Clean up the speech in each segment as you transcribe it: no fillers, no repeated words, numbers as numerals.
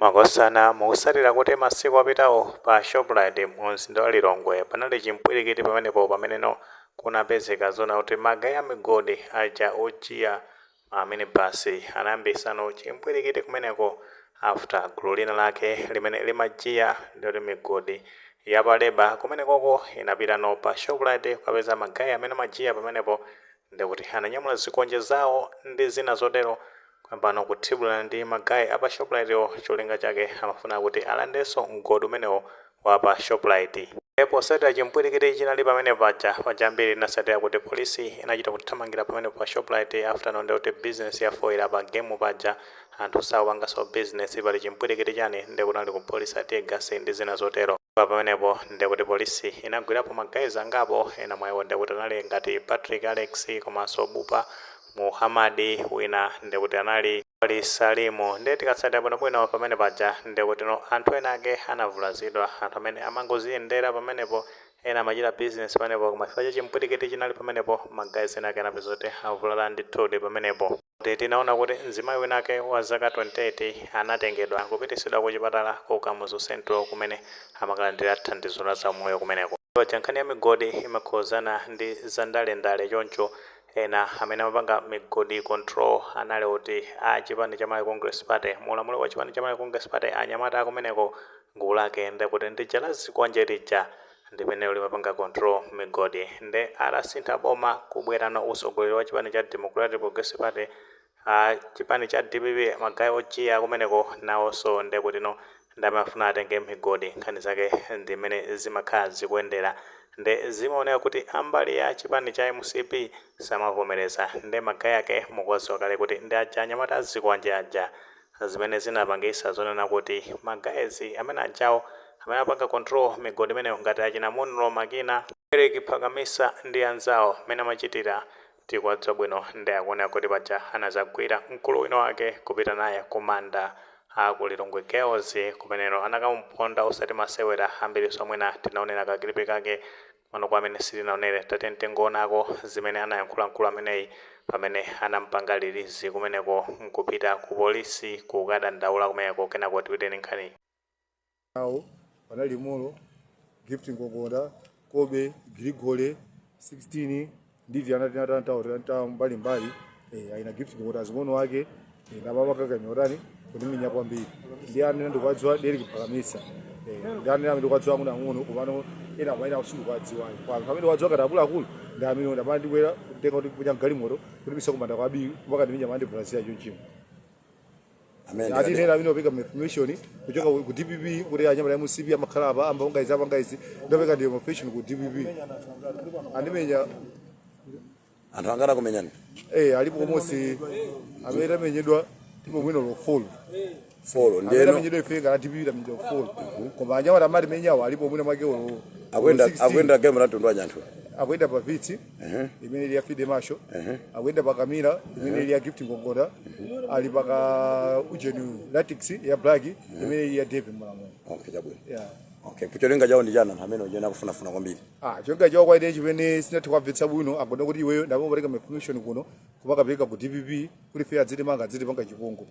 Makosana mukusalira kuti masiku apitawo pa Shoprite mu mzinda wa Lilongwe panali chimpwirikiti pamenepo pameneno kunapezeka zona kuti magayi a migodi aja ojiya minibasi anayambisano chimpwirikiti kumeneko after gulu lina lake limene limajiya ndiyoti migodi yapaleba kumenekoko inapitano pa Shoprite kukapeza magayi amene amajiya pamenepo ndikuti ananyamula zikonje zawo ndi zina zotero pano kuthibula ndi magayi apa Shoprite cholinga chake amafuna kuti alandenso mgodi umenewo wa pa Shoprite. Posatira chimpwirikiti chinali pamene pajambiri linasatira kuti polisi inachita kuthamangira pamene pa Shoprite after ndikuti business yafoira pa game paja anthu sakupanganso business pali chimpwirikiti chani ndikuti ali ku polisi atiye gasi ndi zina zotero. Pamenepo ndikuti polisi inagwirapo magayi angapo ena mwawo ndikuti anali ngati Patrick Alex komanso Bupa Muhammadi wina ndikuti anali Salimu ndiye tikatsatira bwinobwino pamene paja ndikuti anthu ena ake anavulazidwa anthu amene amangoziyendera pamenepo ena amachita business pamenepo koma chifukwa cha chimpwirikiti chinali pamenepo magayi ena ake anapeza kuti avulala ndithudi pamenepo. Tinaona kuti mzimayi wina ake wa zaka 28 anatengedwa kupitisidwa ku chipatala ku Kamuzu Central kumene amakalandira thandizo la zamoyo kumeneko. Nkhani ya migodi imakhuzana ndi zandalendale choncho ena amene amapanga migodi control anali kuti a chipani cha Malawi Congress Party mulamuli wa chipani cha Malawi Congress Party anyamata akumeneko gulu lake ndikuti ndi jala zikonje lija ndimene limapanga control migodi ndi atasintha boma kubwerano usogoleri wa chipani cha Democratic Progressive Party chipani cha DPP magayi ojiya kumeneko nawonso ndikuti ndamafuna atenge migodi nkhani zake ndimene zimakhala zikuyendera ndi zimaoneka kuti ambali ya chipani cha MCP samavomereza ndi magayi ake mukudziwa kale kuti ndi aja anyamata azikonje aja zimene zinapangisa zonena kuti magayi amene ajawo amene apanga control migodi imeneyo ngati achina Munro Makina Eric Phakamisa ndi anzawo amene amachitira tikudziwa bwino ndi akuoneka kuti paja anazagwira mkulu wina wake kupita naye kumanda ku Lilongwe Girls kumeneno anakamponda usati masewera ambiri somwena tinaonera kakilipi kake pano kwa amene sitinaonere tatente ngoonako zimene anayankhula mkulu ameneyi pamene anampanga release kumeneko nkupita ku polisi kukadandaula kumeneko kenako tipiteni nkhani awo panali Molo Gift Ngogonda Kobe Grigole 16 ndivyo anatinatanta mbalimbali aina Gift Ngogonda zing'ono wake na baba kaka nyorani kuniminya kwambiri ndi anene ndikwadziwa Derek Phakamisa ndi anene ndikwadziwa kuna ng'ono kubano ena maina usiku kwadziwa kwa pamene wadziwa katabula akulu ndi amene ndamandi bwera kutenga kuti kunya galimoto kuti bisa kumanda kwa abi mpaka ndiminya mande Brazil chonchimo. Amen. Ati nena amene opeka information kuchoka ku DPP kuti anyamala ya MCP amakhalapa amba ungaizi ndopeka ndi information ku DPP andimenya anthu angana kumenyani alipo mosi amene amenyedwa tipo mwino lo follow ndiyeno amenyedwa ifika la DPP la mjo follow koma anyamala amati menyawo alipo mwino mwake wo akwenda game la tundu anyanthu akwenda pa Vitsi imene ili ya Fide Masho akwenda pa Kamila imene ili ya Gift Ngogonda ali paka ujenu Latix ya Black imene ili ya David Mulamu. Okay jabwe. Yeah. Okay kucholinga jawo ndi jana amene ojena kufuna kwambiri. Cholinga jawo kwa ide chimene sinati kwabvetsa bwino agoda kuti iweyo ndamombereka information kuno kupaka pereka ku DPP kuti fair dziti manga chipungu.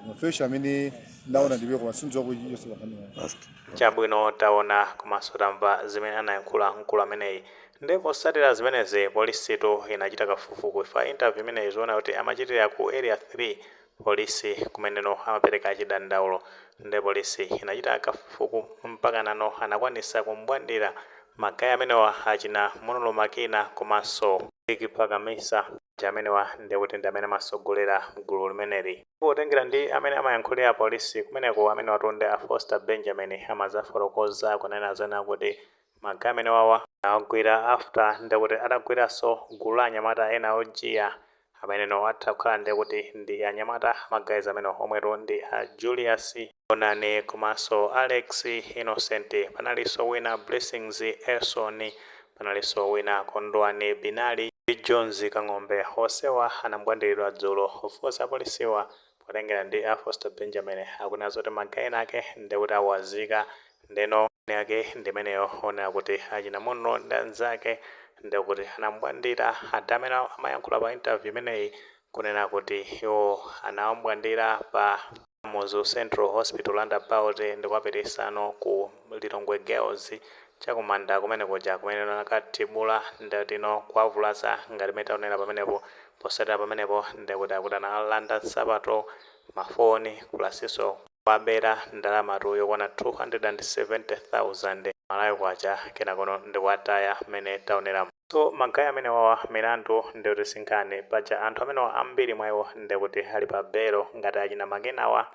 Mufesha amene ndaona ndiwe kwa masunzo ku Yesu bakamira. Chabwino taona komanso tamva zimene anayankhula mkulu ameneyi ndipo satira zimenezi polisi inachita kafukufuku fa interview imene izoona kuti amachitira ku area 3 polisi kumeneno amapereka chidandaulo ndi polisi inachita kafukufuku mpaka nano anakwanisa kumbwandira magayi amenewa achina Munro Makina komanso Eric Phakamisa amenewa ndikuti ndi amene amasogolera gulu limeneli. Potengera ndi amene amayankhulira polisi kumeneko amene watonde a Foster Benjamin amazafotokoza kunena zona kuti magayi amenewawa agwira after ndikuti atagwiranso gulu la anyamata ena ojiya ameneno atha kukhala ndikuti ndi anyamata magayi amene omweto ndi a Julius Onane komanso Alex Innocent panalinso wina Blessings Elson panalinso wina Kondwani Binali Jones Kang'ombe onsewa anambwandiridwa dzulo ofusa polisiwa potengera ndi a Foster Benjamin akunena zoti magayi ake ndikuti awazika ndeno yake ndimeneyo ona kuti achina Munro ndi anzake ndikuti anambwandira adamena amayankhula pa interview imeneyi kunena kuti iwo anawambwandira pa Kamuzu Central Hospital roundabout ndikuwaperesano ku Lilongwe Girls chakumanda kumene kuja kumene nakatibula ndatino kwavulasa ngati metaonera pamenepo posatira pamenepo ndikuti akutana alanda nsapato mafoni kulasiso kwabera ndalama yokwana 270,000 malawi kwacha kenakono ndikuataya mmene taonera. So magaya amene wawa milandu ndikuti sinkhani paja anthu amene ambiri mwayiwo ndikuti ali pa belo ngati achina makenawa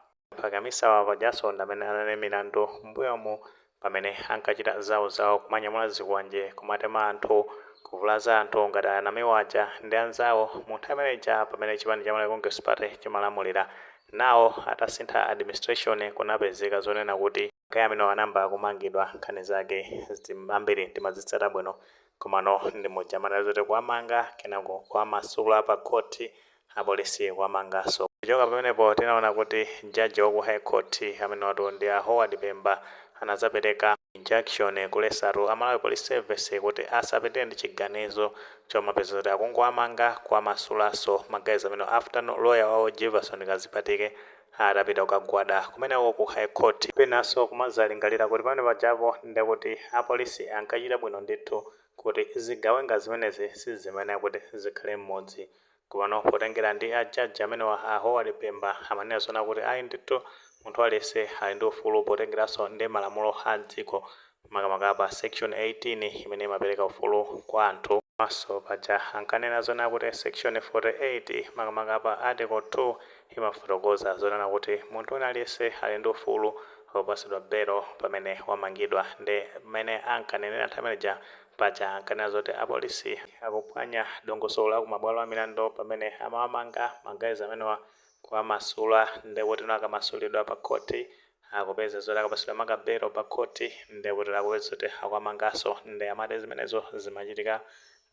pakamisawa pajaso ndamene anane milandu mbuyomu pamene ankachita zawo kumanyamula zikwanje kumatema anthu kuvulaza anthu ngati anamiwaja ndi anzawo munthu ameneja pamene chipani cha Malawi Congress Party chimalamulira nawo atasintha administration kunapezeka zonena kuti magaya amene anamba kumangidwa nkhani zake ambiri timazitsata bwino komano ndi mujamana zote kuamanga kenako kuamasula pa koti apolisi kuamangaso. Kuchoka pamenepo tinaona kuti jaji waku high court amene watu ndi Howard Bemba anazapereka injunction kulesatu Malawi Police Service kuti asapite ndi chiganizo chomapeza kuti akungoamanga kuamasulaso magayi amene afternoon lawyer wawo Jefferson Kazipatike adapita kukagwada kumeneko ku high court penaso kumazalingalira kuti pamene pajapo ndikuti apolisi ankachita bwino ndithu kuti zigawenga zimenezi sizimene kuti zikhale mmodzi kupano potengera ndi ajaji amene wa Howard Bemba amanena zona kuti ayi ndithu munthu alese ali ndi ufulu potengeraso ndi malamulo a dziko makamaka pa section 18 imene imapereka ufulu kwa anthu maso paja ankanena zona kuti section 48 makamaka pa article 2 imafotokoza zonena kuti munthu alese ali ndi ufulu opasidwa belo pamene wamangidwa ndi mmene ankanenera nthawi imeneja paja ankanena zoti apolisi akuphwanya dongosolo la kumabwalo a milandu pamene amawamanga magayi amenewa kuamasula ndikuti akamasulidwa pa koti akupeza zoti akapasidwa makabelo pa koti ndikuti akupeza zoti akuamangaso ndi amati zimenezo zimachitika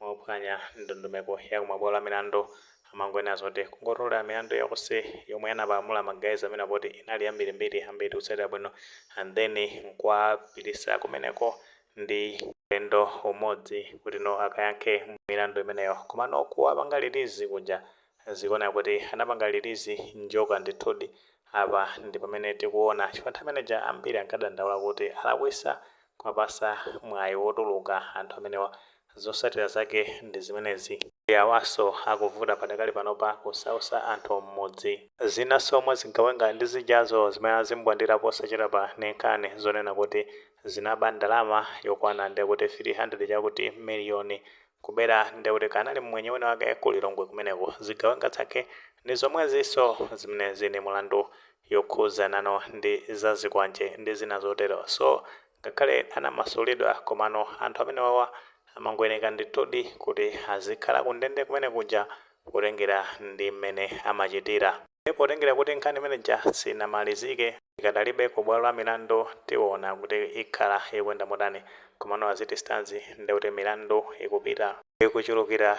mophwanya ndondomeko ya kumabwalo a milandu amangoena zoti kungotolera milandu yakusi yomwe anapalamula magayi amene poti inali ambirimbiri ambiri kutsatira bwino and then nkuwapitisa kumeneko ndi ulendo umodzi kuti no akayankhe milandu imeneyo komano kuwapanga lilizi kuja zikuona kuti anapanga lilizi njoka ndithudi apa ndi pamene tikuona chifukwa manager ambiri ankadandaula kuti alakwisa kumapasa mwayi wotuluka anthu amenewa zosatira zake ndi zimenezi awaso akuvuta padakali panopa kusausa anthu mmodzi zinaso omwe zigawenga ndi zijazo zimene zimbwandira posachita pa nenkani zonena kuti zinaba ndalama yokwana ndekuti 300 chakuti miliyoni kubera ndekuti kanali mwenye wake ku Lilongwe kumeneko zigawenga zake ndi zomwe ziso zimene zine mulandu yokhuzanano ndi zazikwanje ndi zina zotero. So ngakhale anamasulidwa komano anthu amene wawa amangoyeneka ndithudi kuti azikhala kundende kumene kuja potengera ndi mmene amachitira. Potengera kuti nkhani imeneja sinamalizike ikadalibe ku bwalo la milandu tiona kuti ikhala ikuyenda motani komano aziti stars ndekuti milandu ikupita ikuchulukira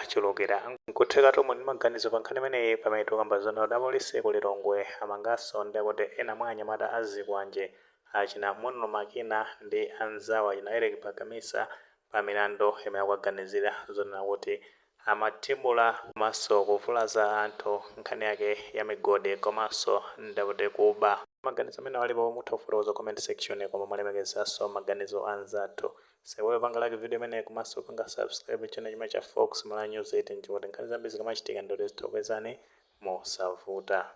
nkutheka tomwe ndi maganizo pa nkhani imeneyi pamene tikamba zona apolisi ku Lilongwe amangaso ndekuti ena mwa anyamata azikwanje achina Muno Makina ndi anzawo achina Eric Pakamisa pa milandu imene akuganizira zonena kuti amatibula komanso kuvulaza anthu nkhani yake ya migodi komanso ndekuti kuba. Maganizo amene walipo mutha kufotokoza comment section koma mwalemekezaso maganizo anzathu. Sewewe panga like video imene komanso panga subscribe channel chimene cha Fox Malawi News 8 nchikuti nkhani zambiri zikamachitika ndoti zitokwezani mosavuta.